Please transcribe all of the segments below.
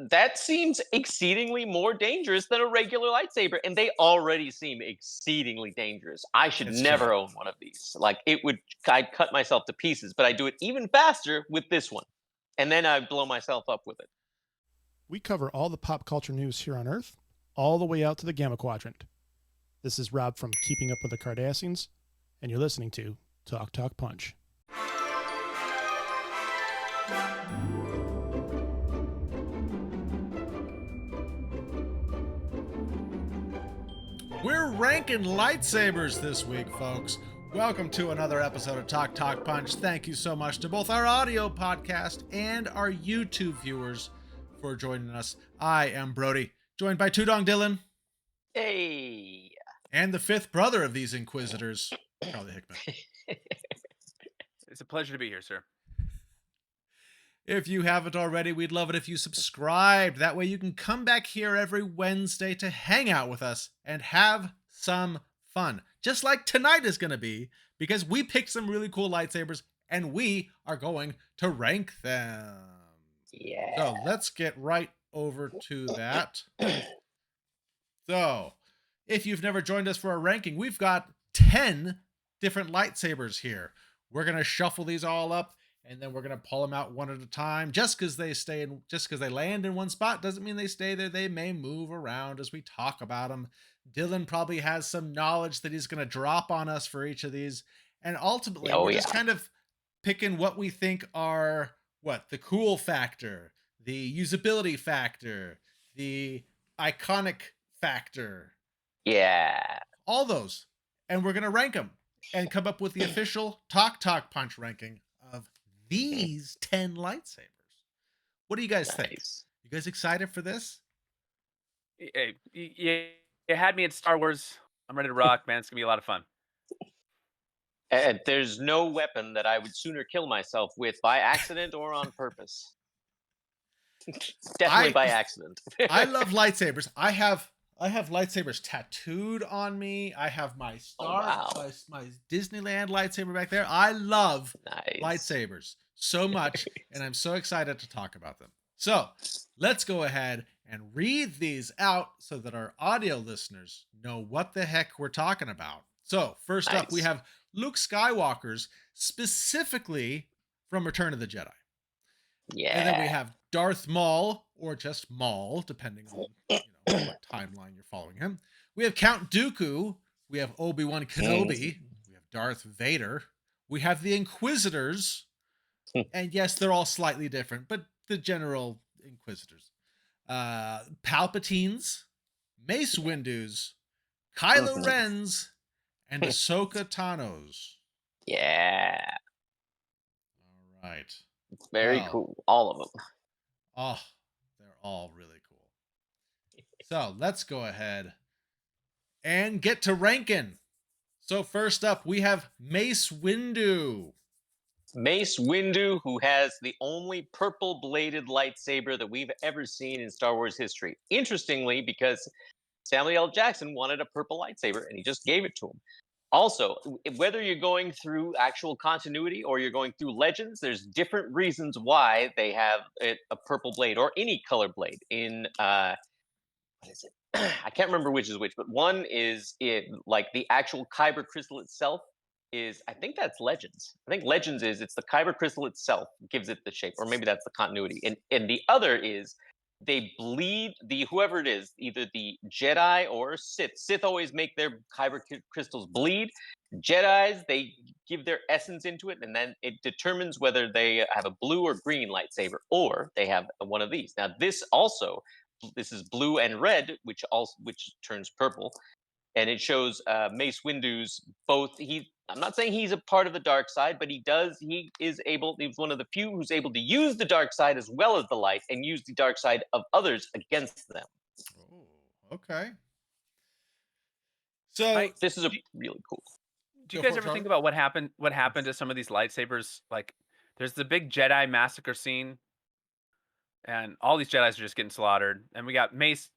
that seems exceedingly more dangerous than a regular lightsaber, and they already seem exceedingly dangerous. I should It's true. never own one of these. Like I'd cut myself to pieces, but I do it even faster with this one, and then I blow myself up with it. We cover all the pop culture news here on Earth, all the way out to the Gamma Quadrant. This is Rob from Keeping Up with the Cardassians, and you're listening to Talk Talk Punch. We're ranking lightsabers this week, folks. Welcome to another episode of Talk Talk Punch. Thank you so much to both our audio podcast and our YouTube viewers for joining us. I am Brody, joined by Tudong Dylan. Hey. And the fifth brother of these Inquisitors, Charlie Hickman. It's a pleasure to be here, sir. If you haven't already, we'd love it if you subscribed. That way you can come back here every Wednesday to hang out with us and have some fun. Just like tonight is going to be, because we picked some really cool lightsabers and we are going to rank them. Yeah. So let's get right over to that. So, if you've never joined us for a ranking, we've got 10 different lightsabers here. We're going to shuffle these all up, and then we're going to pull them out one at a time. Just because they land in one spot doesn't mean they stay there. They may move around as we talk about them. Dylan probably has some knowledge that he's going to drop on us for each of these. And ultimately, we're just kind of picking what we think are, the cool factor, the usability factor, the iconic factor. Yeah. All those. And we're going to rank them and come up with the official Talk Talk Punch ranking of these 10 lightsabers. What do you guys think? You guys excited for this? Hey, you had me at Star Wars. I'm ready to rock, man. It's going to be a lot of fun. And there's no weapon that I would sooner kill myself with by accident or on purpose. Definitely by accident. I love lightsabers. I have lightsabers tattooed on me. I have my my Disneyland lightsaber back there. I love lightsabers so much, and I'm so excited to talk about them. So let's go ahead and read these out so that our audio listeners know what the heck we're talking about. So first up, we have Luke Skywalker's, specifically from Return of the Jedi. Yeah. And then we have Darth Maul, or just Maul, depending on what timeline you're following him. We have Count Dooku. We have Obi-Wan Kenobi. We have Darth Vader. We have the Inquisitors. And yes, they're all slightly different, but the general Inquisitors. Palpatines, Mace Windu's, Kylo Ren's, and Ahsoka Tano's. Yeah. All right. Very cool. All of them. Oh, they're all really cool. So let's go ahead and get to ranking. So first up, we have Mace Windu. Mace Windu, who has the only purple-bladed lightsaber that we've ever seen in Star Wars history. Interestingly, because Samuel L. Jackson wanted a purple lightsaber, and he just gave it to him. Also, whether you're going through actual continuity or you're going through Legends, there's different reasons why they have a purple blade or any color blade in what is it? I can't remember which is which, but one is like the actual kyber crystal itself is, I think that's Legends. I think Legends it's the kyber crystal itself gives it the shape, or maybe that's the continuity. And the other is they bleed whoever it is, either the Jedi or Sith. Sith always make their kyber crystals bleed. Jedis, they give their essence into it, and then it determines whether they have a blue or green lightsaber, or they have one of these. Now, this is blue and red, which turns purple, and it shows Mace Windu's both. I'm not saying he's a part of the dark side, but he's one of the few who's able to use the dark side as well as the light, and use the dark side of others against them. Oh, okay. So this is a really cool. Do you guys ever think about what happened to some of these lightsabers? Like, there's the big Jedi massacre scene, and all these Jedis are just getting slaughtered, and we got Mace,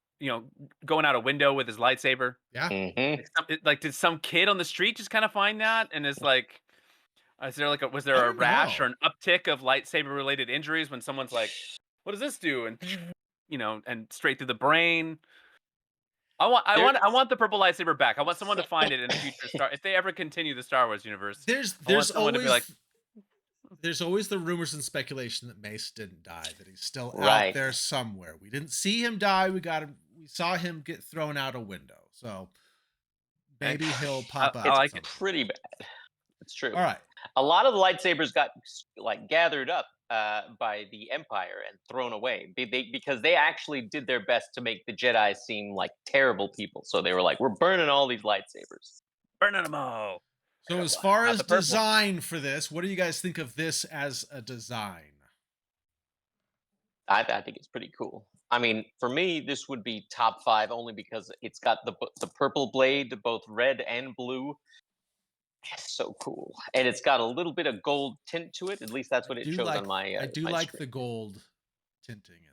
going out a window with his lightsaber. Yeah. Mm-hmm. Did some kid on the street just kind of find that, and was there a rash or an uptick of lightsaber related injuries when someone's like, "What does this do?" And and straight through the brain. I want the purple lightsaber back. I want someone to find it in a future if they ever continue the Star Wars universe. There's I want there's someone to be like, always the rumors and speculation that Mace didn't die, that he's still out Right. there somewhere. We didn't see him die. We saw him get thrown out a window. So maybe he'll pop up. I like at it. some point. Pretty bad. It's true. All right. A lot of the lightsabers got like gathered up by the Empire and thrown away because they actually did their best to make the Jedi seem like terrible people. So they were like, "We're burning all these lightsabers." Burning them all. So as far Not as the purple. design for this, what do you guys think of this as a design? I think it's pretty cool. I mean, for me, this would be top 5 only because it's got the purple blade, both red and blue. It's so cool, and it's got a little bit of gold tint to it. At least that's what it shows on my. I do my like screen. the gold tinting in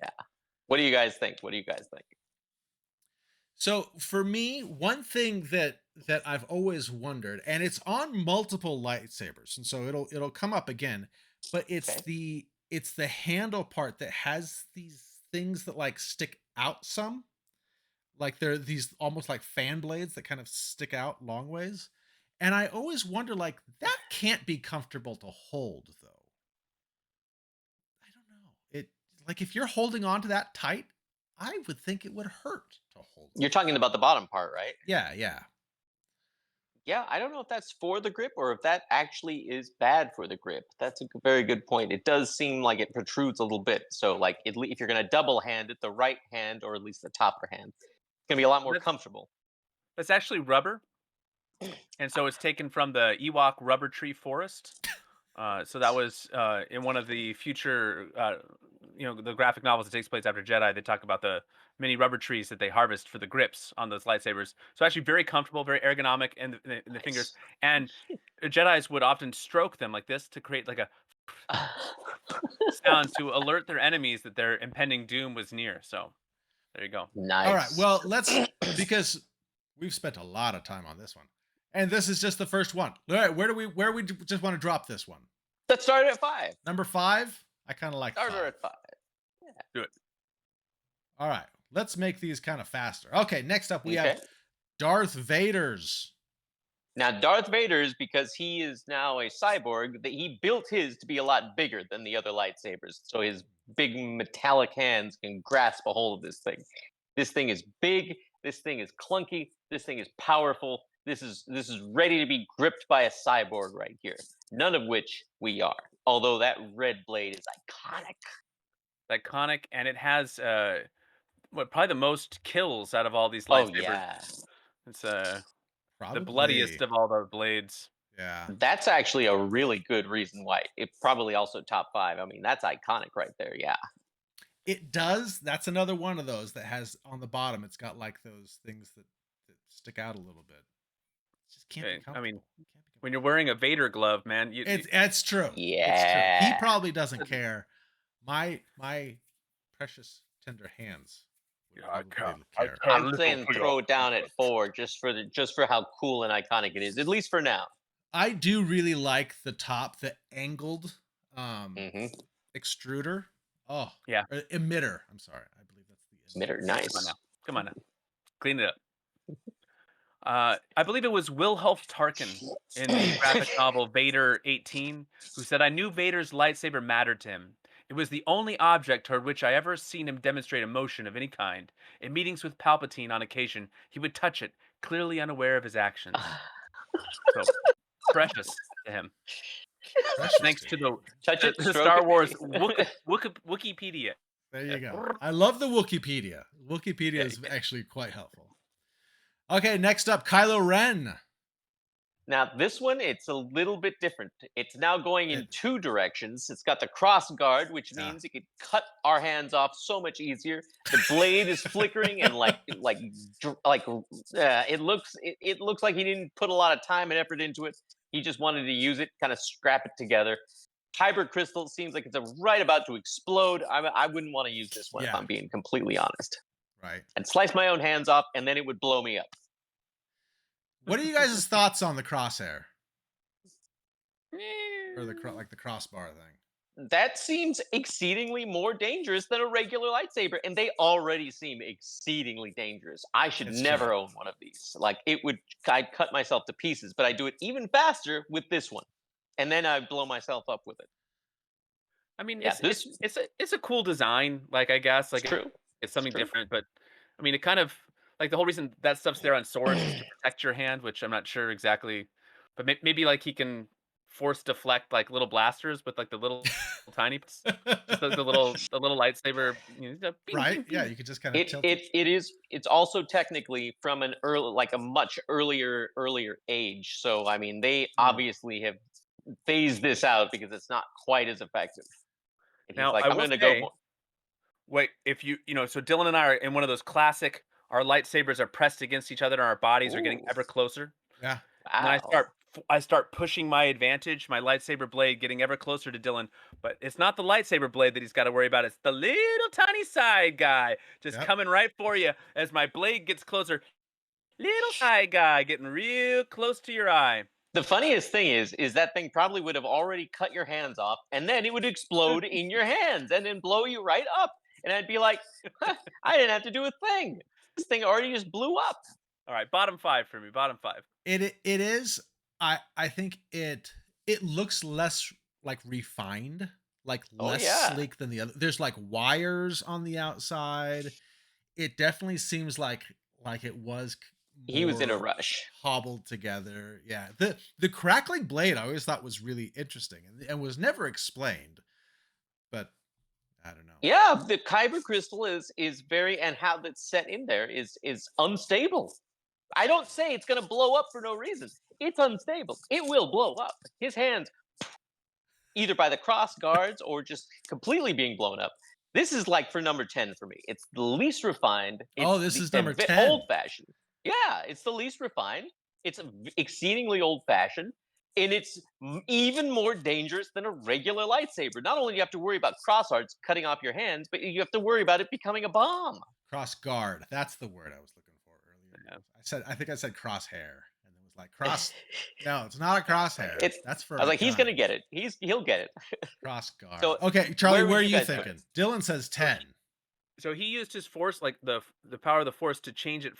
there. What do you guys think? What do you guys think? So for me, one thing that I've always wondered, and it's on multiple lightsabers, and so it'll come up again, but it's the handle part that has these things that like stick out some. Like they're these almost like fan blades that kind of stick out long ways. And I always wonder, like, that can't be comfortable to hold, though. I don't know. It like if you're holding on to that tight, I would think it would hurt to hold. You're talking about the bottom part, right? Yeah. Yeah, I don't know if that's for the grip or if that actually is bad for the grip. That's a very good point. It does seem like it protrudes a little bit. So, like, if you're going to double hand it, the right hand or at least the topper hand, it's going to be a lot more comfortable. That's actually rubber, and so it's taken from the Ewok rubber tree forest. So that was in one of the future, the graphic novels that takes place after Jedi. They talk about the many rubber trees that they harvest for the grips on those lightsabers. So actually, very comfortable, very ergonomic in the fingers. And Jedi's would often stroke them like this to create like a sound to alert their enemies that their impending doom was near. So there you go. Nice. All right. Well, because we've spent a lot of time on this one, and this is just the first one. All right. Where we just want to drop this one? Let's start at 5. Number 5. I kind of like Start 5. at 5. Yeah. Do it. All right. Let's make these kind of faster. Okay. Next up, we have Darth Vader's. Now, Darth Vader's, because he is now a cyborg, that he built his to be a lot bigger than the other lightsabers. So his big metallic hands can grasp a hold of this thing. This thing is big. This thing is clunky. This thing is powerful. This is ready to be gripped by a cyborg right here. None of which we are. Although that red blade is iconic. Iconic, and it has probably the most kills out of all these lightsabers. Oh yeah. It's the bloodiest of all the blades. Yeah. That's actually a really good reason why. It's probably also top 5. I mean, that's iconic right there. Yeah. It does. That's another one of those that has on the bottom. It's got like those things that stick out a little bit. It just can't be comfortable. I mean, when you're wearing a Vader glove, man, it's true. Yeah. It's true. He probably doesn't care. My precious tender hands. I'm saying throw it down at 4 just for how cool and iconic it is, at least for now. I do really like the top, the angled extruder. Oh yeah, or emitter. I'm sorry, I believe that's the emitter. Nice. Come on now, clean it up. I believe it was Wilhelm Tarkin in the graphic novel Vader 18 who said, "I knew Vader's lightsaber mattered to him. It was the only object toward which I ever seen him demonstrate emotion of any kind. In meetings with Palpatine on occasion, he would touch it, clearly unaware of his actions." So precious to him. Thanks to the Star Wars Wikipedia. There you go. I love the Wikipedia. Wikipedia is actually quite helpful. Okay, next up, Kylo Ren. Now, this one, it's a little bit different. It's now going in 2 directions. It's got the cross guard, which means it could cut our hands off so much easier. The blade is flickering and it looks like he didn't put a lot of time and effort into it. He just wanted to use it, kind of scrap it together. Kyber crystal seems like it's right about to explode. I wouldn't want to use this one if I'm being completely honest. Right. I'd slice my own hands off, and then it would blow me up. What are you guys' thoughts on the crosshair? Or the crossbar thing? that seems exceedingly more dangerous than a regular lightsaber, and they already seem exceedingly dangerous. I should It's never true. own one of these. Like I'd cut myself to pieces, but I do it even faster with this one, and then I blow myself up with it. I mean, Yeah, it's a cool design. Like I guess it's like true. it's It's something true. different, but I mean, it kind of like the whole reason that stuff's there on swords is to protect your hand, which I'm not sure exactly, but maybe like he can force deflect like little blasters with like the little tiny, just the little lightsaber, bing Right? bing Yeah, bing. you could just kind of It tilt it. it it is. It's also technically from an early, like a much earlier age. So I mean, they Hmm. obviously have phased this out because it's not quite as effective. And he's Now like, I I'm will going to go say, more. wait, if so Dylan and I are in one of those classic. Our lightsabers are pressed against each other, and our bodies are getting Ooh, ever closer. Yeah. And then wow. I start pushing my advantage, my lightsaber blade getting ever closer to Dylan, but it's not the lightsaber blade that he's got to worry about. It's the little tiny side guy just Yep. coming right for you as my blade gets closer. Little side guy getting real close to your eye. The funniest thing is that thing probably would have already cut your hands off, and then it would explode in your hands and then blow you right up. And I'd be like, "Huh, I didn't have to do a thing. This thing already just blew up." All right, bottom 5 for me, bottom 5. It is. I think it looks less like refined, like Oh less yeah, sleek than the other. There's like wires on the outside. It definitely seems like it was he was in a more rush. hobbled together. Yeah. The crackling blade I always thought was really interesting and was never explained, but I don't know. Yeah, the kyber crystal is very, and how that's set in there is unstable. I don't say it's going to blow up for no reason. It's unstable. It will blow up. His hands, either by the cross guards or just completely being blown up. This is like for number 10 for me. It's the least refined. Oh, It's this the is number 10. old fashioned. Yeah, it's the least refined. It's exceedingly old fashioned. And it's even more dangerous than a regular lightsaber. Not only do you have to worry about cross arts cutting off your hands, but you have to worry about it becoming a bomb. Cross guard. That's the word I was looking for earlier. Yeah. I think I said crosshair, and it was like cross. No, it's not a crosshair. It's. That's for I was a like, he's gun. gonna get it. He'll get it. Cross guard. So, Okay, Charlie, where would where are you you guys put thinking? it? Dylan says 10. So he used his force, like the power of the force, to change it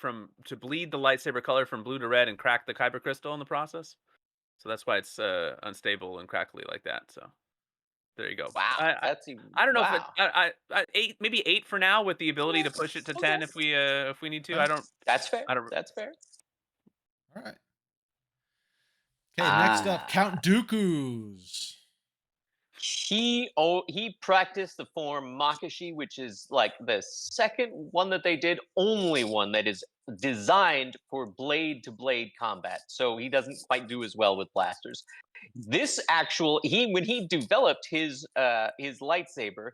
to bleed the lightsaber color from blue to red and crack the kyber crystal in the process. So that's why it's unstable and crackly like that. So there you go. Wow, I, I that's even I don't know if it, wow. I 8, maybe 8 for now, with the ability Yeah, to push it to okay. 10 if we need to. Okay. That's fair. I don't. That's fair. All right. Okay, next up, Ah, Count Dooku's. he practiced the form Makashi, which is like the second one that they did, only one that is designed for blade to blade combat. So he doesn't quite do as well with blasters. This actual he when he developed his lightsaber,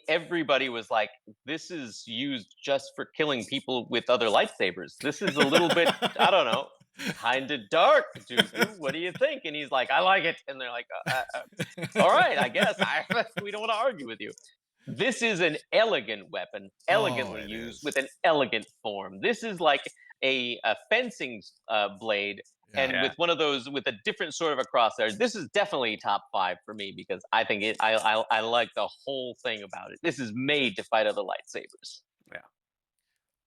everybody was like, "This is used just for killing people with other lightsabers. This is a little bit, I don't know, kind of dark, Dooku. What do you think?" And he's like, "I like it." And they're like, "All right, I guess. We don't want to argue with you." This is an elegant weapon, Oh, elegantly it used is. with an elegant form. This is like a fencing blade, Yeah. and Yeah. with one of those with a different sort of a crosshair. This is definitely top 5 for me because I think I like the whole thing about it. This is made to fight other lightsabers. Yeah.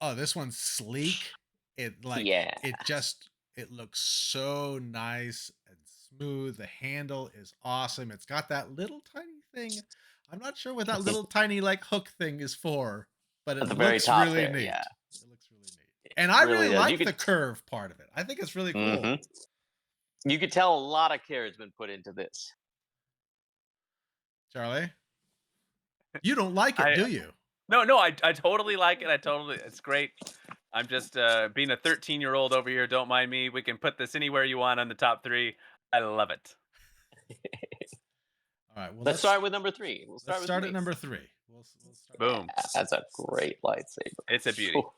Oh, this one's sleek. Yeah. It looks so nice and smooth. The handle is awesome. It's got that little tiny thing. I'm not sure what that little tiny like hook thing is for, but it At the very looks top really there, neat. yeah. It looks really neat. And I Really really does. You like the could curve part of it. I think it's really cool. Mhm. You could tell a lot of care has been put into this. Charlie, you don't like it, I do you? no, I totally like it. It's great. I'm just being a 13-year-old over here. Don't mind me. We can put this anywhere you want on the top 3. I love it. All right. Well, Let's start with number 3. We'll start let's with start at me. number 3. We'll start. Boom. That's a great lightsaber. It's a beauty. Phew. All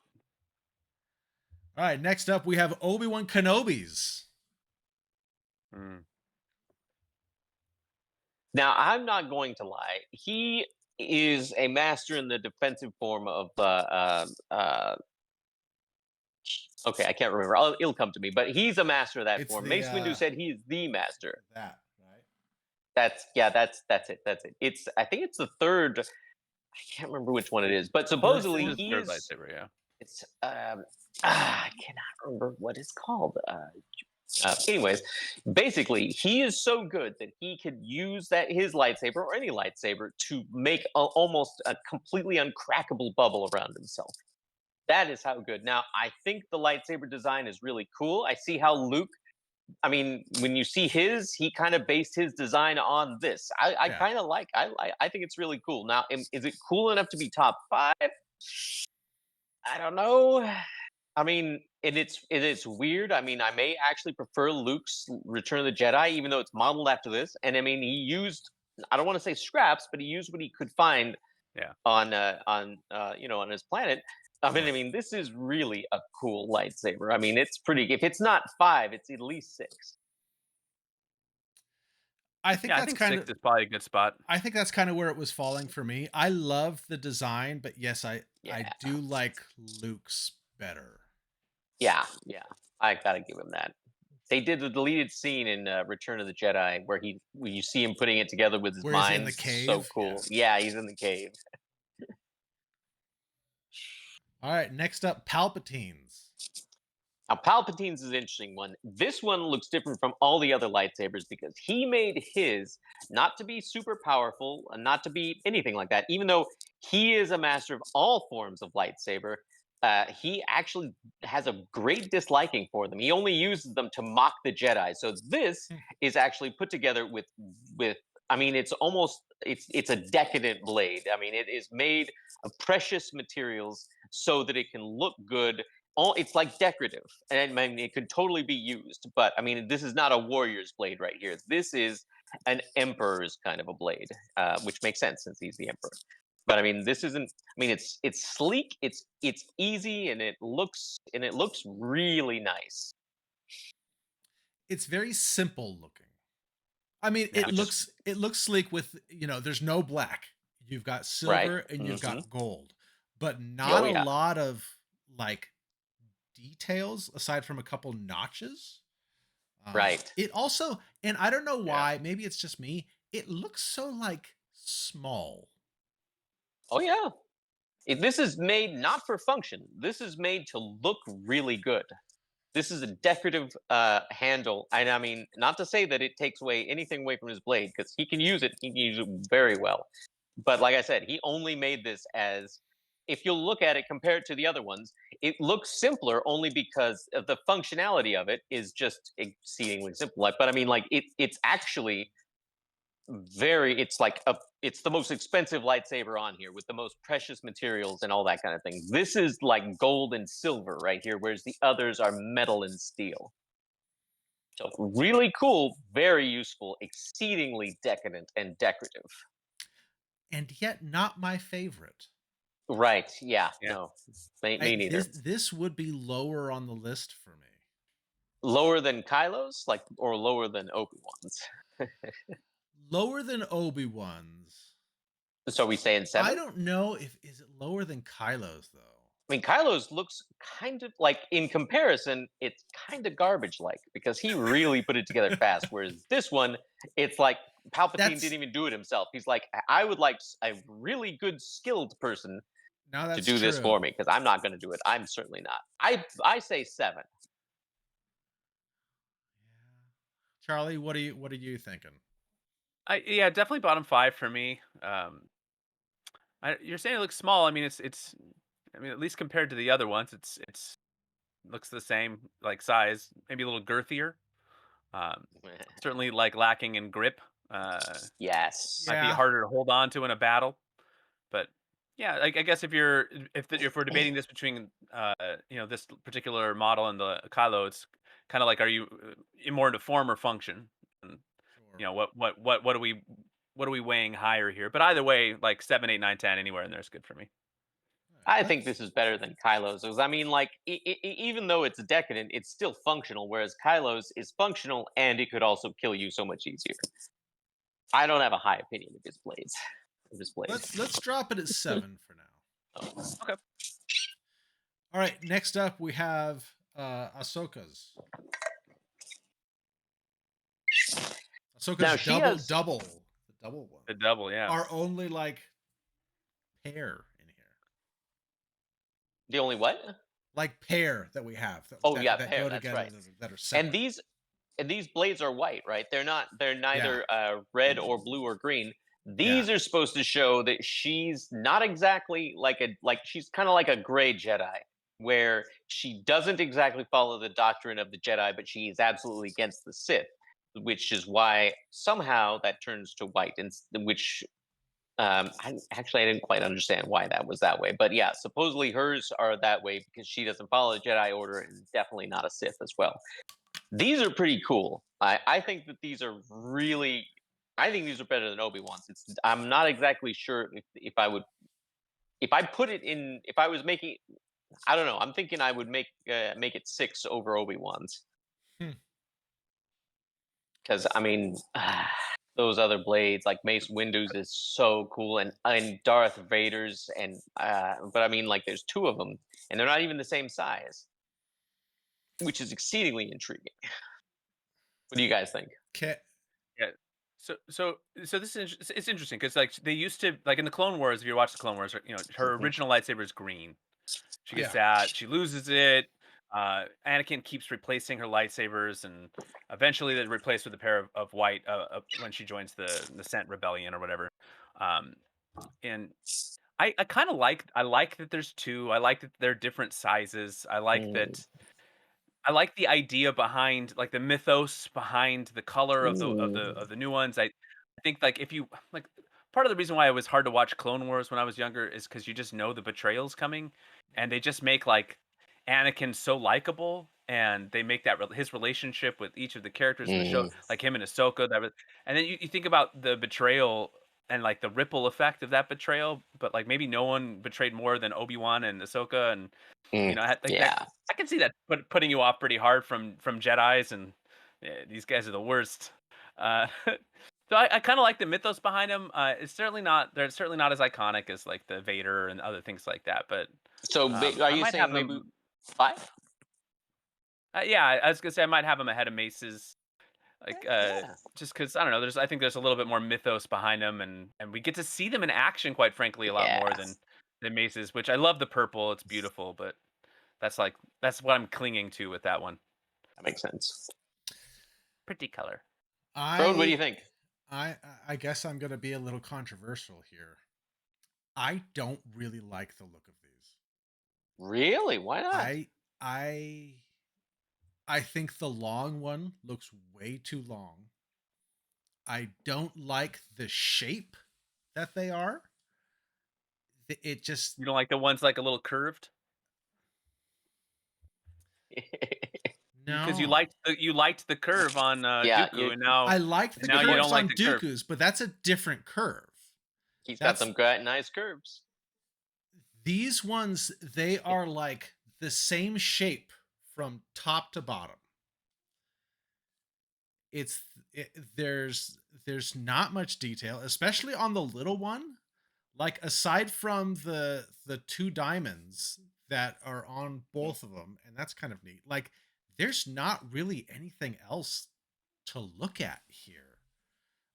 right. Next up, we have Obi-Wan Kenobi's. Mm. Now, I'm not going to lie. He is a master in the defensive form of okay, I can't remember. It'll come to me, but he's a master of that It's form. the Mace Windu said he's the master. that, right? That's it. That's it. I think it's the third. I can't remember which one it is, but This supposedly is he third is. lightsaber, yeah. It's I cannot remember what it's called. Anyways, basically, he is so good that he could use his lightsaber or any lightsaber to make almost a completely uncrackable bubble around himself. That is how good. Now, I think the lightsaber design is really cool. I see how Luke. I mean, when you see he kind of based his design on this. I Yeah. kind of like. I think it's really cool. Now, is it cool enough to be top 5? I don't know. I mean, it's weird. I mean, I may actually prefer Luke's Return of the Jedi, even though it's modeled after this. And I mean, he used, I don't want to say scraps, but he used what he could find Yeah. on on his planet. Right. I mean, this is really a cool lightsaber. I mean, it's pretty. If it's not 5, it's at least 6. I think Yeah, I that's think kind 6 of is probably a good spot. I think that's kind of where it was falling for me. I love the design, but yes, I Yeah, do like Luke's better. yeah. I gotta give him that. They did the deleted scene in Return of the Jedi where you see him putting it together with his Where he's in mind. the cave. So cool. Yeah, he's in the cave. All right, next up, Palpatine's. Now, Palpatine's is an interesting one. This one looks different from all the other lightsabers because he made his not to be super powerful and not to be anything like that. Even though he is a master of all forms of lightsaber, he actually has a great disliking for them. He only uses them to mock the Jedi. So this is actually put together with. I mean, it's a decadent blade. I mean, it is made of precious materials so that it can look good. It's like decorative, and I mean, it could totally be used. But I mean, this is not a warrior's blade right here. This is an emperor's kind of a blade, which makes sense since he's the emperor. But I mean, this isn't. I mean, it's sleek, it's easy, and it looks really nice. It's very simple looking. I mean, Yeah. it looks sleek with, there's no black. You've got Right. silver and you've Mhm. got gold, but not Oh a yeah. lot of like details aside from a couple notches. Right. It also, and I don't know Yeah. why, maybe it's just me, it looks so like small. Oh yeah. This is made not for function. This is made to look really good. This is a decorative handle, and I mean, not to say that it takes anything away from his blade, because he can use it. He can use it very well. But like I said, he only made this as. If you'll look at it compared to the other ones, it looks simpler only because of the functionality of it is just exceedingly simple. But I mean, like it's actually it's the most expensive lightsaber on here with the most precious materials and all that kind of thing. This is like gold and silver right here, whereas the others are metal and steel. So really cool, very useful, exceedingly decadent and decorative. And yet not my favorite. Right. Yeah. Yeah. No. Me neither. This would be lower on the list for me. Lower than Kylo's, or lower than Obi-Wan's. Lower than Obi-Wan's. So we saying 7? I don't know is it lower than Kylo's though. I mean, Kylo's looks kind of like, in comparison, it's kind of garbage like because he really put it together fast. Whereas this one, it's like Palpatine didn't even do it himself. He's like, I would like a really good skilled person to do this for me because I'm not going to do it. I'm certainly not. I say 7. Charlie, what are you thinking? Yeah, definitely bottom 5 for me. You're saying it looks small. I mean, it's. I mean, at least compared to the other ones, it's looks the same like size, maybe a little girthier. Certainly like lacking in grip. Yes. Might be Yeah. harder to hold on to in a battle. But yeah, I guess if we're debating this between this particular model and the Kylo, it's kind of like, are you more into form or function? And Sure. what are we weighing higher here? But either way, like 7, 8, 9, 10, anywhere in there is good for me. I think this is better than Kylo's. Because I mean, like, even though it's decadent, it's still functional. Whereas Kylo's is functional and it could also kill you so much easier. I don't have a high opinion of his blades. Let's drop it at 7 for now. Oh. Okay. All right, next up we have Ahsoka's. Now Ahsoka's she has the double one, The double, yeah. are only like pair in here. the only what? Like pair that we have Oh yeah, that pair. go That's together right. that are And separate. these blades are white, right? They're neither red or blue or green. Yeah. These are supposed to show that she's not exactly like she's kind of like a gray Jedi, where she doesn't exactly follow the doctrine of the Jedi, but she is absolutely against the Sith, which is why somehow that turns to white, and which I didn't quite understand why that was that way, but yeah, supposedly hers are that way because she doesn't follow the Jedi Order and is definitely not a Sith as well. These are pretty cool. I think that these are really. I think these are better than Obi-Wan's. I'm not exactly sure if I would if I put it in if I was making. I don't know. I'm thinking I would make it 6 over Obi-Wan's Hmm. because I mean. Those other blades like Mace Windu's is so cool, and Darth Vader's, and but I mean like there's 2 of them and they're not even the same size, which is exceedingly intriguing. What do you guys think? Okay. Yeah. So this is it's interesting because like they used to like in the Clone Wars. If you watch the Clone Wars, you know her Mhm. original lightsaber is green. She gets Yeah. that. She loses it. Anakin keeps replacing her lightsabers, and eventually they're replaced with a pair of white when she joins the Scent Rebellion or whatever. Um, and I kind of I like that there's two. I like that they're different sizes. Mm. I like the idea behind like the mythos behind the color of Mm. the new ones. I think like if you like part of the reason why it was hard to watch Clone Wars when I was younger is because you just know the betrayal's coming, and they just make like Anakin so likable, and they make that his relationship with each of the characters in the show, Mm. like him and Ahsoka, and then you think about the betrayal and like the ripple effect of that betrayal, but like maybe no one betrayed more than Obi-Wan and Ahsoka, and Mm. like that Yeah. I can see that putting you off pretty hard from Jedi's, and these guys are the worst. So I kind of like the mythos behind them. It's certainly not they're certainly not as iconic as like the Vader and other things like that. But So are I you might have saying maybe them. 5? Yeah, I was gonna say I might have them ahead of Mace's. Like Yeah. just because I don't know. I think there's a little bit more mythos behind them, and we get to see them in action, quite frankly, a lot more Yeah. than Mace's. Which I love the purple. It's beautiful, but that's what I'm clinging to with that one. That makes sense. Pretty color. Road, what do you I think? I guess I'm gonna be a little controversial here. I don't really like the look of these. Really? Why not? I I think the long one looks way too long. I don't like the shape that they are. It just You don't like the ones like a little curved because no. you liked the curve on Yeah, Dooku, I liked and the now you curves don't like on the curve. Dooku's, but that's a different curve. he's got That's some great nice curves. these ones, they are like the same shape from top to bottom. It's there's not much detail, especially on the little one. Like aside from the 2 diamonds that are on both of them, and that's kind of neat. Like there's not really anything else to look at here.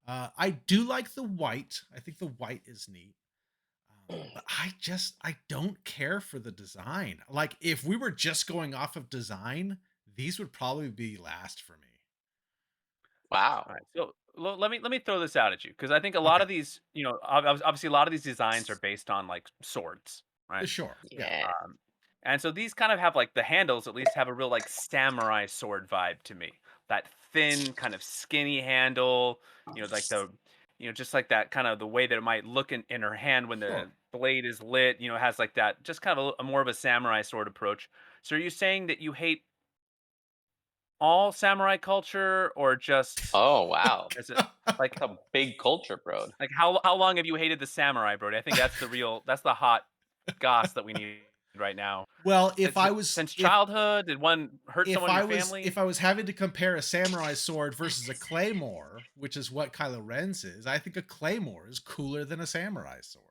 I do like the white. I think the white is neat. But I don't care for the design. Like if we were just going off of design, these would probably be last for me. Wow. All right, so let me throw this out at you because I think a lot Okay. of these, you know, obviously a lot of these designs are based on like swords, right? Sure. Yeah. Yeah. And so these kind of have like the handles at least have a real like samurai sword vibe to me. That thin, kind of skinny handle, you know, like just like that kind of the way that it might look in her hand when the Sure. blade is lit, you know, has like that just kind of a more of a samurai sword approach. So are you saying that you hate all samurai culture or just Oh wow. is it like That's a big culture, bro. how long have you hated the samurai, Brody? I think that's the hot goss that we need right now. Well, Since childhood, did one hurt someone in your if family? I was having to compare a samurai sword versus a claymore, which is what Kylo Ren's is, I think a claymore is cooler than a samurai sword.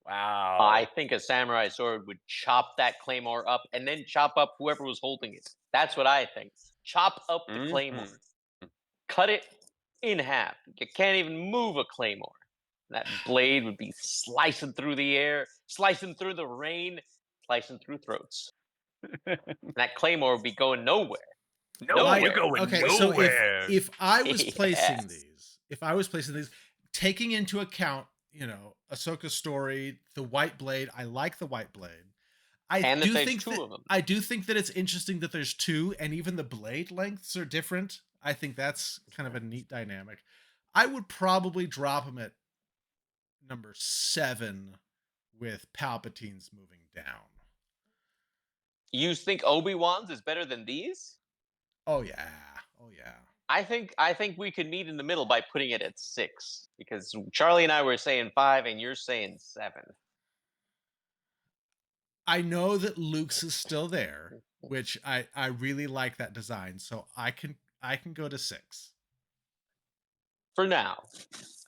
I Wow. think a samurai sword would chop that claymore up and then chop up whoever was holding it. That's what I think. Chop up the Mhm. claymore. Cut it in half. You can't even move a claymore. That blade would be slicing through the air, slicing through the rain, slicing through throats. That claymore would be going nowhere. No, you're Nowhere. going Okay, so nowhere. if I was placing Yes. these, taking into account, Ahsoka's story, the white blade, I like the white blade. And that there's two of them. I do think that it's interesting that there's two, and even the blade lengths are different. I think that's kind of a neat dynamic. I would probably drop him at number 7 with Palpatine's moving down. You think Obi-Wan's is better than these? Oh yeah. Oh yeah. I think we could meet in the middle by putting it at 6, because Charlie and I were saying 5 and you're saying 7. I know that Luke's is still there, which I really like that design, so I can go to 6. For now.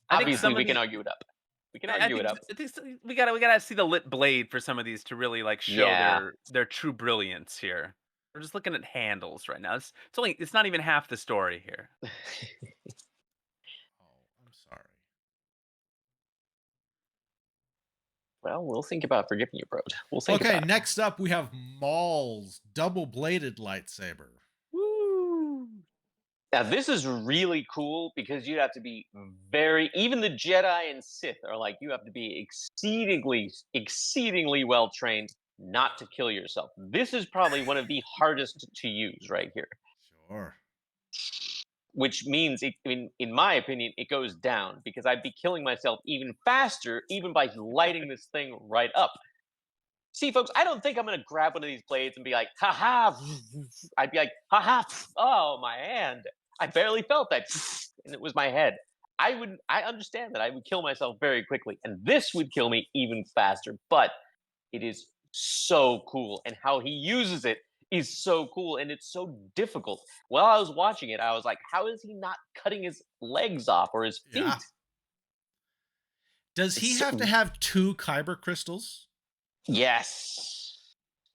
I think Obviously, some of we can the- argue it up. We can I argue it think, up. I think we gotta see the lit blade for some of these to really like show Yeah. their true brilliance here. We're just looking at handles right now. It's not even half the story here. Oh, I'm sorry. Well, we'll think about forgiving you, bro. We'll think Okay, about it. next up we have Maul's double-bladed lightsaber. Woo! Now, this is really cool because you have to be even the Jedi and Sith are like, you have to be exceedingly well trained not to kill yourself. This is probably one of the hardest to use right here, Sure. which means, in my opinion, it goes down because I'd be killing myself even faster, even by lighting this thing right up. See, folks, I don't think I'm going to grab one of these blades and be like, haha. I'd be like, haha, oh, my hand. I barely felt that. And it was my head. I understand that I would kill myself very quickly. And this would kill me even faster. But it is so cool. And how he uses it is so cool. And it's so difficult. While I was watching it, I was like, how is he not cutting his legs off or his feet? Yeah. Does he It's have to have 2 kyber crystals? Yes.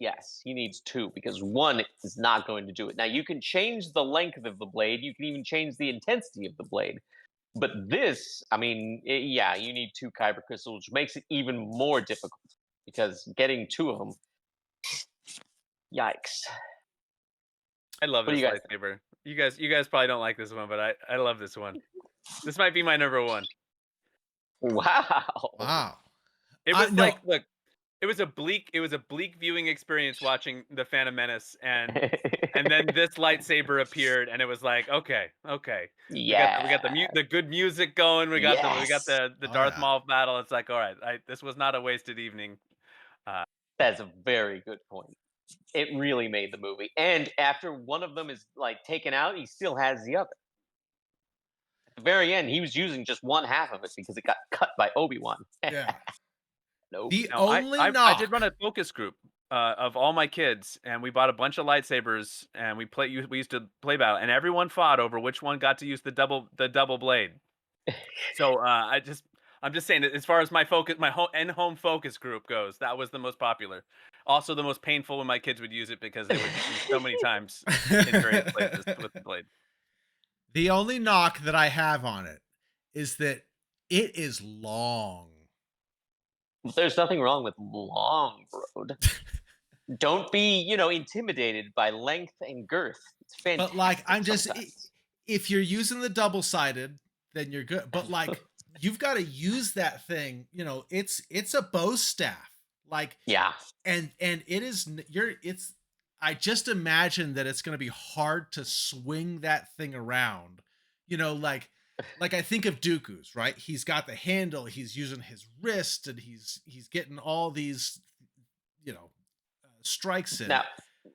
Yes, he needs 2 because 1 is not going to do it. Now, you can change the length of the blade. You can even change the intensity of the blade. But this, I mean, yeah, you need 2 kyber crystals, which makes it even more difficult because getting 2 of them, yikes. I love What do this you guys lightsaber. You guys probably don't like this one, but I love this one. This might be my number 1. Wow. Wow. It was no. like, look, it was a bleak viewing experience watching The Phantom Menace, and then this lightsaber appeared, and it was like, okay. Yeah. We got the good music going. We got the Oh, Darth yeah. Maul battle. It's like, all right, this was not a wasted evening. That's a very good point. It really made the movie. And after one of them is like taken out, he still has the other. At the very end, he was using just one half of it because it got cut by Obi-Wan. Yeah. No. The No, only I knock. did run a focus group of all my kids, and we bought a bunch of lightsabers, and we used to play battle, and everyone fought over which one got to use the double blade. So I'm just saying that as far as my home focus group goes, that was the most popular. Also, the most painful when my kids would use it because they would use so many times in various places with the blade. The only knock that I have on it is that it is long. There's nothing wrong with long, bro. Don't be, intimidated by length and girth. It's fantastic. But like, I'm just, sometimes. if you're using the double-sided, then you're good. But like, you've got to use that thing. It's a bow staff. Like, Yeah. and it is I just imagine that it's going to be hard to swing that thing around. Like I think of Dooku's, right? He's got the handle, he's using his wrist, and he's getting all these, strikes in. Now,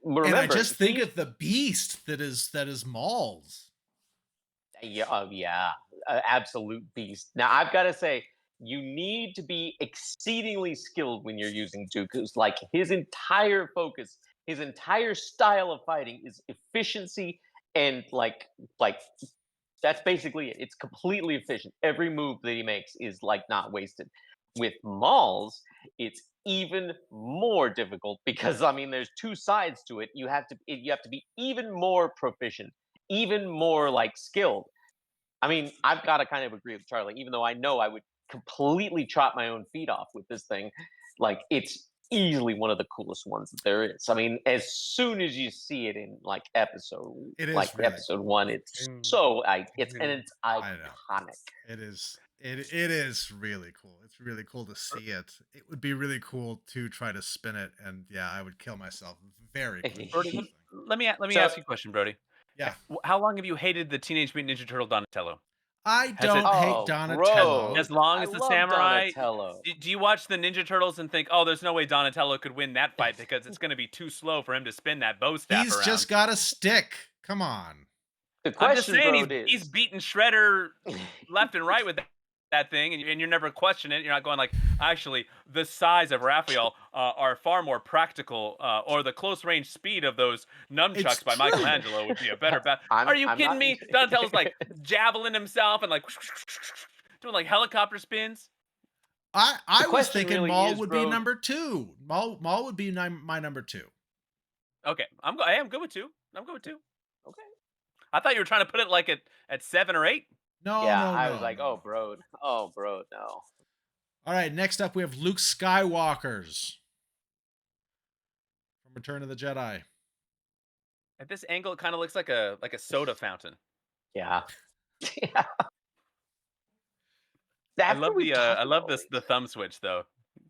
remember, and I just think of the beast that is Maul's. Yeah, absolute beast. Now, I've got to say, you need to be exceedingly skilled when you're using Dooku's. Like, his entire focus, his entire style of fighting is efficiency, and like that's basically it. It's completely efficient. Every move that he makes is like not wasted. With Maul's, it's even more difficult because there's 2 sides to it. You have to be even more proficient, even more like skilled. I mean, I've got to kind of agree with Charlie, even though I know I would completely chop my own feet off with this thing. Like, it's easily one of the coolest ones that there is. I mean, as soon as you see it in like It is like really episode cool. one, it's Mm. so it's I know. iconic. It is. It is really cool. It's really cool to see it. It would be really cool to try to spin it, and yeah, I would kill myself very quickly. Brody, with this thing. let me So ask you a question, Brody. Yeah, How long have you hated the Teenage Mutant Ninja Turtle Donatello? I Has it don't hate oh, Donatello. bro, as long I as the love samurai? Donatello. Do you watch the Ninja Turtles and think, oh, there's no way Donatello could win that fight because it's going to be too slow for him to spin that bow staff He's around? just got a stick. Come on. The I'm just question, saying bro, he's is beating Shredder left and right with that thing, and you're never questioning it. You're not going like, actually, the size of Raphael are far more practical, or the close range speed of those nunchucks It's by true. Michelangelo would be a better bet. Are you I'm kidding not. me? Donatello's like javelin himself and like doing like helicopter spins. I was question thinking really Maul is, would bro. be number 2. Maul would be my number 2. Okay, I am good with 2. I'm good with 2. Okay. I thought you were trying to put it like at 7 or 8. No, Yeah, no, I no, was like, no. oh, bro, no. All right, next up we have Luke Skywalker's from Return of the Jedi. At this angle, it kind of looks like a soda fountain. Yeah. Yeah. I After love we the talk I love about this the thumb switch though.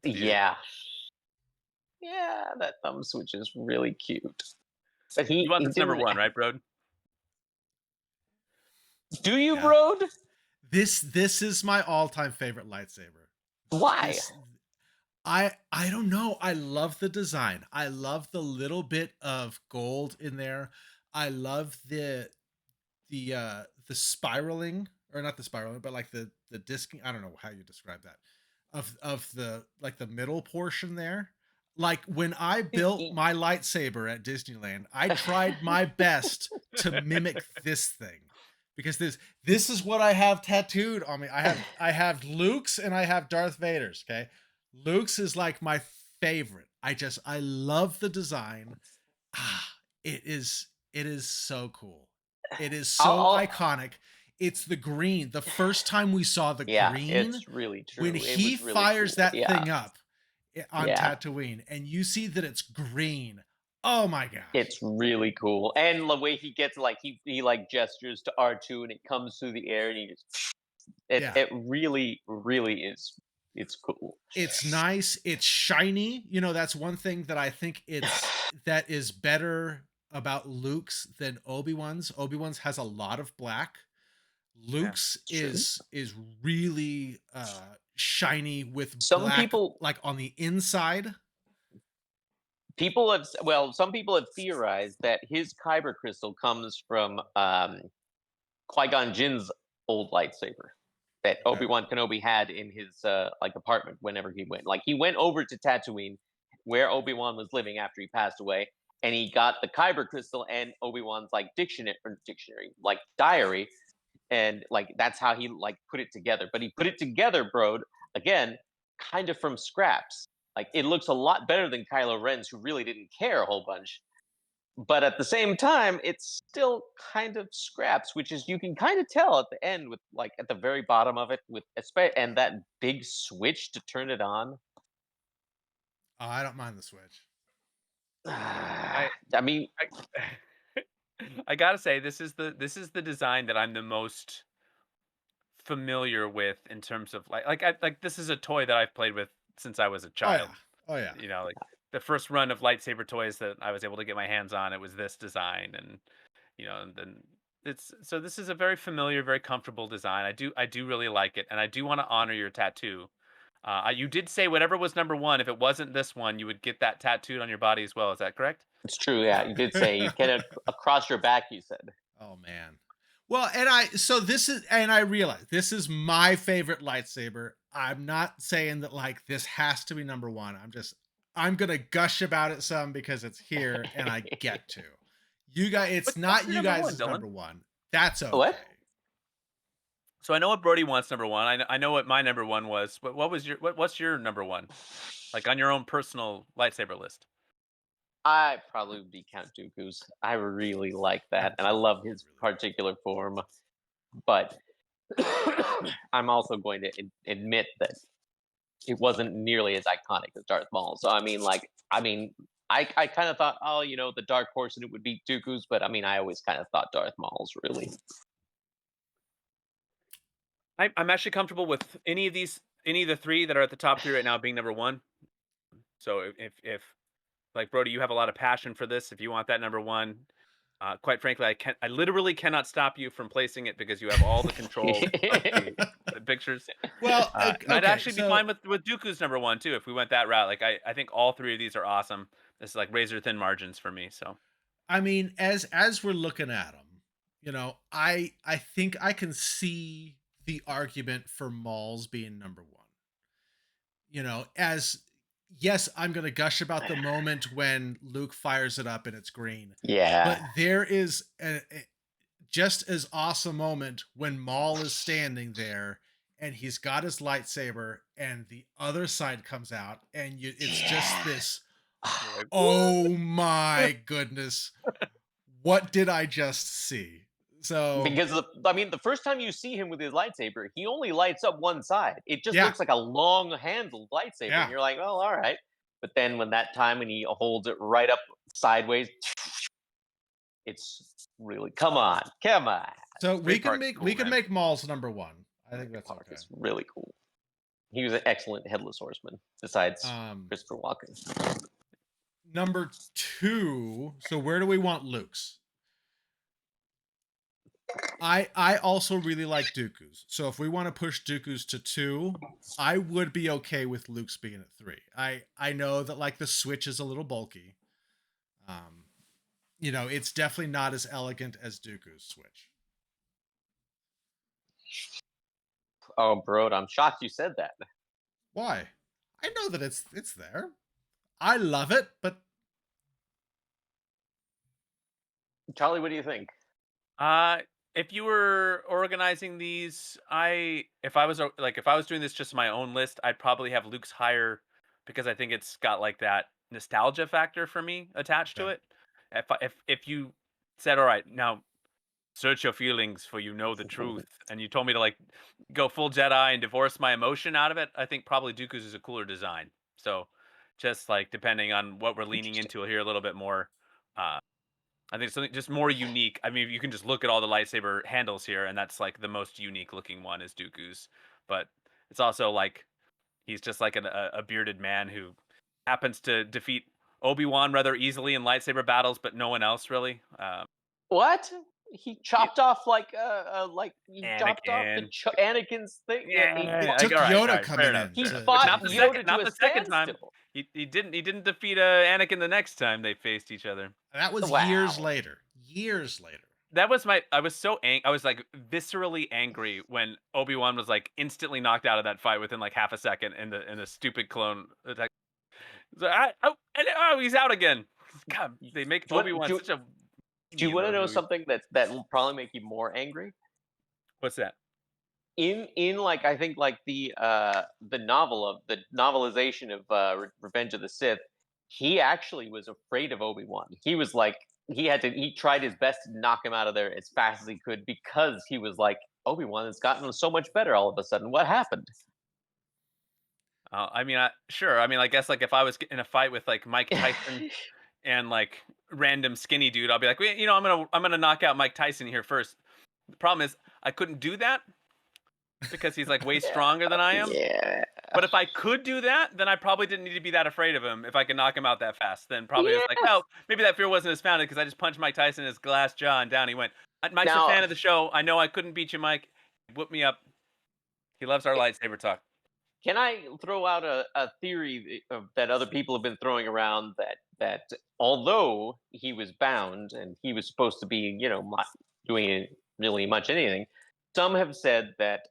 It's cute. Yeah. Yeah, that thumb switch is really cute. But You want he this number didn't. 1, right, bro? Do you, Yeah. bro? This is my all-time favorite lightsaber. Why? This, I don't know. I love the design. I love the little bit of gold in there. I love the spiraling, or not the spiraling, but like the disking. I don't know how you describe that. Of the like the middle portion there. Like when I built my lightsaber at Disneyland, I tried my best to mimic this thing. Because this is what I have tattooed on me. I have Luke's and I have Darth Vader's, okay? Luke's is like my favorite. I love the design. It is so cool. It is so iconic. It's the green. The first time we saw the green, it's really true. when It he was really fires cool. that Yeah. thing up on Tatooine, and you see that it's green. Oh my gosh. It's really cool. And the way he gets like he like gestures to R2 and it comes through the air and he just it really, really is. It's cool. It's nice. It's shiny. You know, that's one thing that I think that is better about Luke's than Obi-Wan's. Obi-Wan's has a lot of black. Luke's is really shiny with Some black, people like on the inside. Some people have theorized that his kyber crystal comes from Qui-Gon Jinn's old lightsaber that Obi-Wan Kenobi had in his like apartment whenever he went. Like he went over to Tatooine where Obi-Wan was living after he passed away, and he got the kyber crystal and Obi-Wan's like dictionary, like diary, and like that's how he like put it together. But he put it together, bro, again, kind of from scraps. Like it looks a lot better than Kylo Ren's, who really didn't care a whole bunch. But at the same time, it's still kind of scraps, which is you can kind of tell at the end with like at the very bottom of it with and that big switch to turn it on. Oh, I don't mind the switch. I mean, I gotta say this is the design that I'm the most familiar with in terms of like this is a toy that I've played with since I was a child. Oh yeah. You know, like the first run of lightsaber toys that I was able to get my hands on, it was this design, and you know, and then this is a very familiar, very comfortable design. I do really like it, and I do want to honor your tattoo. You did say whatever was number 1, if it wasn't this one, you would get that tattooed on your body as well. Is that correct? it's true. Yeah, you did say you get it across your back. You said. Oh man. Well, and I realize this is my favorite lightsaber. I'm not saying that like this has to be number 1. I'm gonna gush about it some because it's here and I get to. You guys, it's not you guys' number 1. That's okay. What? So I know what Brody wants number 1. I know what my number 1 was. What's your number 1? Like on your own personal lightsaber list. I probably would be Count Dooku's. I really like that, and I love his particular form. But I'm also going to admit that it wasn't nearly as iconic as Darth Maul. So I kind of thought, oh, the dark horse and it would beat Dooku's, but I always kind of thought Darth Maul's really. I'm actually comfortable with any of the three that are at the top three right now being number one. So if like Brody, you have a lot of passion for this. If you want that number one, quite frankly, I literally cannot stop you from placing it because you have all the control of the pictures. Well, And I'd okay, actually be fine with Dooku's number one too if we went that route. Like I think all three of these are awesome. This is like razor thin margins for me. So I mean, as we're looking at them, I think I can see the argument for Maul's being number one. As yes, I'm gonna gush about the moment when Luke fires it up and it's green. Yeah. But there is a just as awesome moment when Maul is standing there and he's got his lightsaber and the other side comes out and it's just this, oh my goodness, what did I just see? So Because the first time you see him with his lightsaber, he only lights up one side. It just Yeah. looks like a long handled lightsaber, Yeah. and you're like, well, all right. But then when he holds it right up sideways, it's really come on. so we Big can Park's make cool, we can man. make Maul's number one. I think that's Park okay. is really cool. He was an excellent headless horseman, besides Christopher Walken. Number two. So where do we want Luke's? I also really like Dooku's. So if we want to push Dooku's to 2, I would be okay with Luke's being at 3. I know that like the Switch is a little bulky. It's definitely not as elegant as Dooku's Switch. Oh, bro, I'm shocked you said that. Why? I know that it's there. I love it, but Charlie, what do you think? If you were organizing these, if I was doing this just my own list, I'd probably have Luke's higher because I think it's got like that nostalgia factor for me attached to Okay. it. If you said, all right, now search your feelings for you know the truth, and you told me to like go full Jedi and divorce my emotion out of it, I think probably Dooku's is a cooler design. So just like depending on what we're leaning into here a little bit more, I think something just more unique. I mean, you can just look at all the lightsaber handles here, and that's like the most unique looking one is Dooku's. But it's also like he's just like a bearded man who happens to defeat Obi-Wan rather easily in lightsaber battles, but no one else really. What? He chopped off he chopped off Anakin. Anakin's thing. Yeah, took all right, Yoda all right, coming fair enough, in. He fair enough. fought Not the Yoda second, to not a the second time. standstill. He didn't defeat Anakin the next time they faced each other. That was Wow. years later. Years later. That was I was so I was like viscerally angry when Obi-Wan was like instantly knocked out of that fight within like half a second in the stupid clone attack. So he's out again. God, they make Obi-Wan such a. Do you want to know something that will probably make you more angry? What's that? In like I think like the novelization of Revenge of the Sith, he actually was afraid of Obi-Wan. He was like he tried his best to knock him out of there as fast as he could because he was like Obi-Wan has gotten so much better all of a sudden. What happened? I mean, sure. I mean, I guess like if I was in a fight with like Mike Tyson and like random skinny dude, I'll be like, well, I'm gonna knock out Mike Tyson here first. The problem is I couldn't do that because he's like way stronger than I am. Yeah. But if I could do that, then I probably didn't need to be that afraid of him. If I could knock him out that fast, then probably it's like, well, maybe that fear wasn't as founded because I just punched Mike Tyson in his glass jaw and down he went. Mike's a fan of the show. I know I couldn't beat you, Mike. Whoop me up. He loves our lightsaber talk. Can I throw out a theory that other people have been throwing around that although he was bound and he was supposed to be, not doing really much anything, some have said that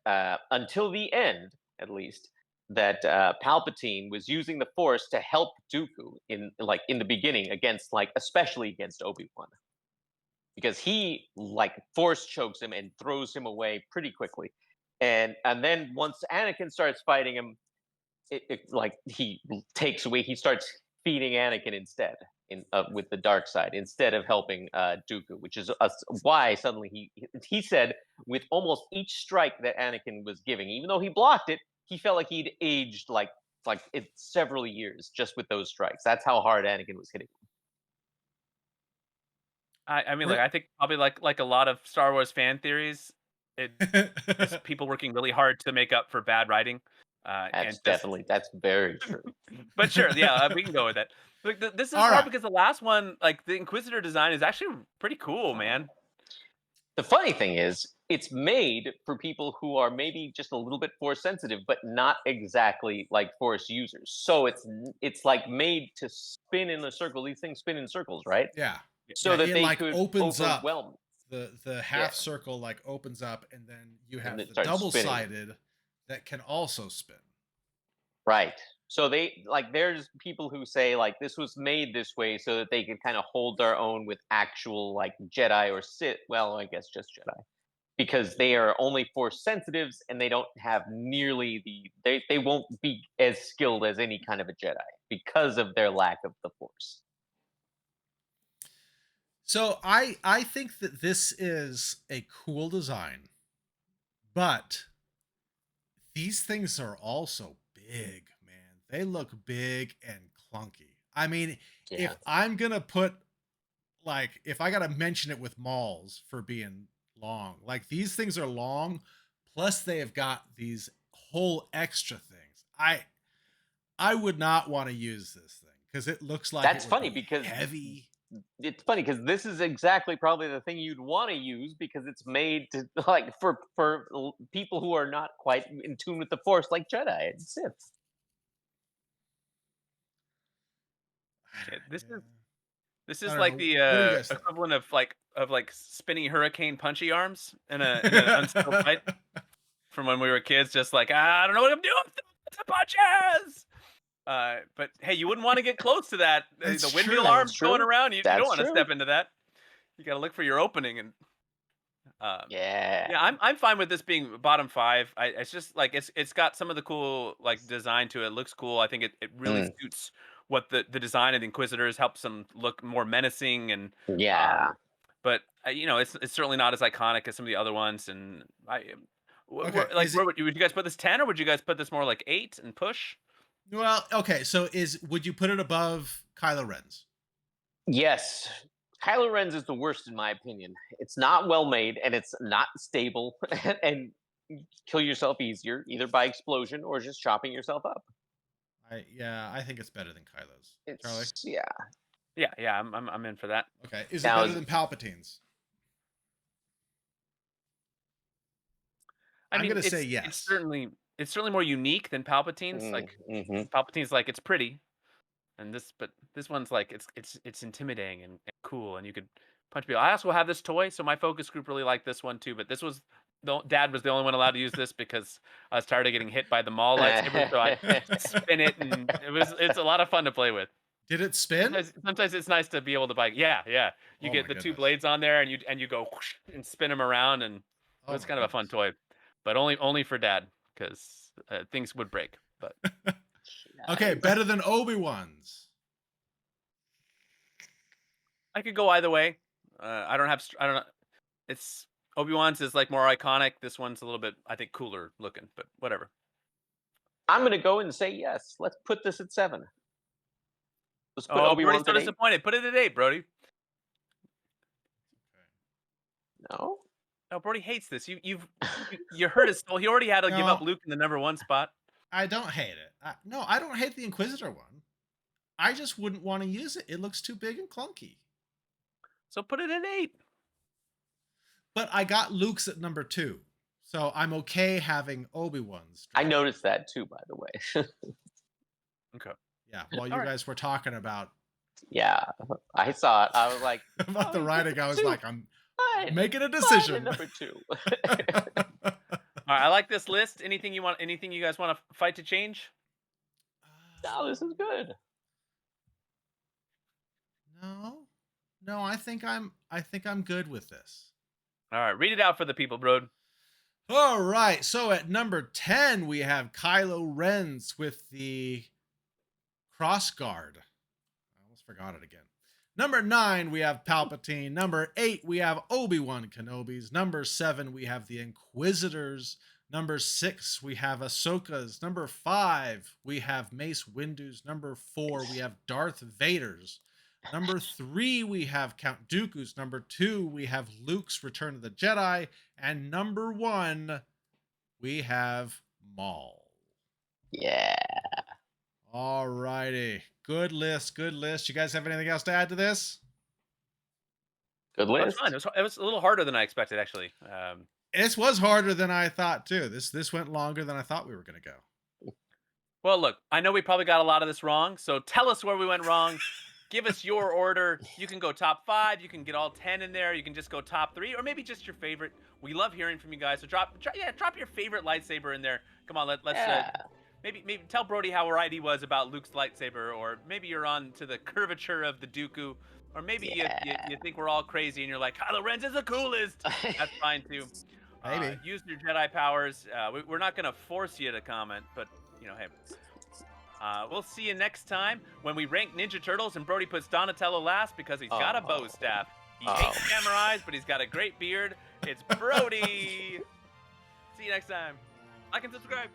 until the end, at least, that Palpatine was using the Force to help Dooku in the beginning especially against Obi-Wan, because he Force chokes him and throws him away pretty quickly. And then once Anakin starts fighting him, he takes away. He starts feeding Anakin instead. with the dark side instead of helping Dooku, which is why suddenly he said with almost each strike that Anakin was giving, even though he blocked it, he felt like he'd aged like several years just with those strikes. That's how hard Anakin was hitting I mean, like, I think probably like a lot of Star Wars fan theories, it's people working really hard to make up for bad writing. That's very true. But sure, yeah, we can go with that. Look, this is All hard right. because the last one, like the Inquisitor design, is actually pretty cool, man. The funny thing is, it's made for people who are maybe just a little bit force sensitive, but not exactly like force users. So it's like made to spin in a circle. These things spin in circles, right? Yeah. So Yeah, that it they like could opens up. overwhelm. The half circle like opens up, and then you have it the starts double-sided that can also spin. Right. So there's people who say like this was made this way so that they could kind of hold their own with actual like Jedi or Sith. Well, I guess just Jedi. Because they are only force sensitives and they don't have nearly they won't be as skilled as any kind of a Jedi because of their lack of the force. So I think that this is a cool design, but these things are also big, man. They look big and clunky. I mean, if I'm gonna put if I gotta mention it with Mauls for being long, like these things are long, plus they have got these whole extra things. I would not want to use this thing because it looks like That's funny because heavy. It's funny because this is exactly probably the thing you'd want to use because it's made to like for people who are not quite in tune with the force like Jedi and Sith. This is I don't like know. the What do you guys think? equivalent of like spinning hurricane punchy arms in an unskilled fight from when we were kids. Just like I don't know what I'm doing. The punches. But hey, you wouldn't want to get close to that. That's The windmill true. arms going around. You don't That's want to true. step into that. You got to look for your opening. And Yeah, I'm fine with this being bottom 5. It's just like it's got some of the cool like design to it. It looks cool. I think it really suits what the design of the Inquisitors, helps them look more menacing and but you know, it's certainly not as iconic as some of the other ones. And would you guys put this 10 or would you guys put this more like 8 and push? Well, okay. So would you put it above Kylo Ren's? Yes. Kylo Ren's is the worst in my opinion. It's not well made and it's not stable and you kill yourself easier either by explosion or just chopping yourself up. I think it's better than Kylo's. Charlie? Yeah, I'm in for that. Okay. Is it better than Palpatine's? I'm gonna say yes. It's certainly more unique than Palpatine's. Like Palpatine's like it's pretty. And this one's like it's intimidating and cool, and you could punch people. I also have this toy, so my focus group really liked this one too. But this was Dad was the only one allowed to use this because I was tired of getting hit by the Maul lightsaber, so I spin it, and it's a lot of fun to play with. Did it spin? Sometimes it's nice to be able to buy. Yeah. You get the 2 blades on there, and you go whoosh, and spin them around, and it's kind of a fun toy, but only for Dad because things would break. But okay, better than Obi-Wan's. I could go either way. I don't know. It's Obi-Wan's is like more iconic. This one's a little bit, I think, cooler looking, but whatever. I'm going to go and say yes. Let's put this at 7. Let's put Obi-Wan's so disappointed. Put it at 8, Brody. No. No, Brody hates this. You hurt his soul. He already had to give up Luke in the number 1 spot. I don't hate it. I don't hate the Inquisitor one. I just wouldn't want to use it. It looks too big and clunky. So put it at 8. But I got Luke's at number 2. So I'm okay having Obi-Wan's. I noticed that too, by the way. Okay. Yeah, while you guys were talking about... Yeah, I saw it. I was like... about the writing, I was like, I'm making a decision. Number 2. All right, I like this list. Anything you guys want to fight to change? No, this is good. No, I think I'm good with this. All right, read it out for the people, bro. All right, so at number 10 we have Kylo Ren's with the cross guard. I almost forgot it again. Number 9, we have Palpatine. Number 8, we have Obi-Wan Kenobi's. Number 7, we have the Inquisitors. Number 6, we have Ahsoka's. Number 5, we have Mace Windu's. Number 4, we have Darth Vader's. Number 3, we have Count Dooku's. Number 2, we have Luke's Return of the Jedi. And number 1, we have Maul. Yeah. All righty. Good list. Good list. You guys have anything else to add to this? Good It was list. fun. It was a little harder than I expected, actually. This was harder than I thought too. This went longer than I thought we were going to go. Well, look, I know we probably got a lot of this wrong, so tell us where we went wrong. Give us your order. You can go top 5. You can get all 10 in there. You can just go top 3, or maybe just your favorite. We love hearing from you guys. So drop your favorite lightsaber in there. Come on, let's maybe tell Brody how right he was about Luke's lightsaber, or maybe you're on to the curvature of the Dooku, or maybe you think we're all crazy and you're like, Kylo Ren's is the coolest. That's fine too. Maybe. Use your Jedi powers. We're not gonna force you to comment, but hey. We'll see you next time when we rank Ninja Turtles and Brody puts Donatello last because he's got a bow staff. He hates samurais, but he's got a great beard. It's Brody. See you next time. Like and subscribe.